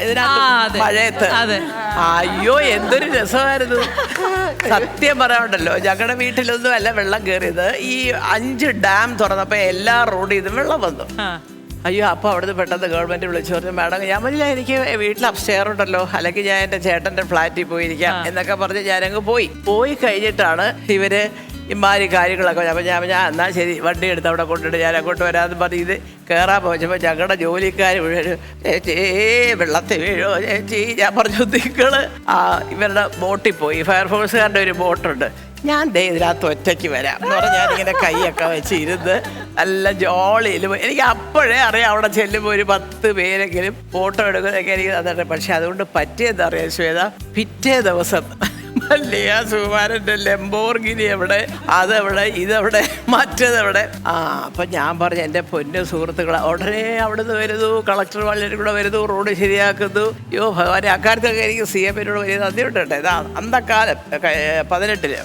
ഇതിനകത്ത് മഴയത്ത്. അയ്യോ എന്തൊരു രസമായിരുന്നു. സത്യം പറയാനുണ്ടല്ലോ, ഞങ്ങളുടെ വീട്ടിലൊന്നും അല്ല വെള്ളം കയറിയത്. ഈ 5 ഡാം തുറന്നപ്പോ എല്ലാ റോഡിൽ നിന്നും വെള്ളം വന്നു. അയ്യോ അപ്പോൾ അവിടുന്ന് പെട്ടെന്ന് ഗവൺമെൻറ് വിളിച്ചു പറഞ്ഞു, മാഡം ഞാൻ പറഞ്ഞില്ല എനിക്ക് വീട്ടിൽ അപ്സ്റ്റെയർ ഉണ്ടല്ലോ, അല്ലെങ്കിൽ ഞാൻ എൻ്റെ ചേട്ടൻ്റെ ഫ്ലാറ്റിൽ പോയിരിക്കാം എന്നൊക്കെ പറഞ്ഞ് ഞാനങ്ങ് പോയി കഴിഞ്ഞിട്ടാണ് ഇവര് ഇമാതിരി കാര്യങ്ങളൊക്കെ. അപ്പം ഞാൻ എന്നാൽ ശരി വണ്ടി എടുത്ത് അവിടെ കൊണ്ടിട്ട് ഞാൻ അങ്ങോട്ട് വരാമെന്ന് പറഞ്ഞ് ഇത് കയറാൻ പോയപ്പോൾ ഞങ്ങളുടെ ജോലിക്കാർ മുഴുവൻ ചേച്ചി വെള്ളത്തിൽ വീഴോ ചേച്ചി. ഞാൻ പറഞ്ഞു നിങ്ങൾ ഇവരുടെ ബോട്ടിൽ പോയി, ഫയർഫോഴ്സുകാരുടെ ഒരു ബോട്ടുണ്ട്, ഞാൻ ദേ ഇതിനകത്ത് ഒറ്റയ്ക്ക് വരാം എന്ന് പറഞ്ഞാൽ ഞാനിങ്ങനെ കൈയൊക്കെ വെച്ച് ഇരുന്ന് നല്ല ജോളിയിൽ പോയി. എനിക്ക് അപ്പോഴേ അറിയാം അവിടെ ചെല്ലുമ്പോൾ ഒരു 10 പേരെങ്കിലും ഫോട്ടോ എടുക്കുന്നതൊക്കെ എനിക്ക് തന്നിട്ട്. പക്ഷെ അതുകൊണ്ട് പറ്റിയെന്താ അറിയാം ശ്വേത, പിറ്റേ ദിവസം മല്ലിക സുകുമാരൻ്റെ ലംബോർഗിനി എവിടെ, അതെവിടെ, ഇതെവിടെ, മറ്റേതെവിടെ. അപ്പം ഞാൻ പറഞ്ഞു എൻ്റെ പൊന്നു സുഹൃത്തുക്കളെ ഉടനെ അവിടുന്ന് വരുന്നു, കളക്ടർ വളരെ കൂടെ വരുന്നു, റോഡ് ശരിയാക്കുന്നു. അയ്യോ ഭഗവാനെ, അക്കാലത്തൊക്കെ എനിക്ക് CM വലിയ നന്ദിയുണ്ട് കേട്ടോ. ഇതാ അന്നക്കാലം 18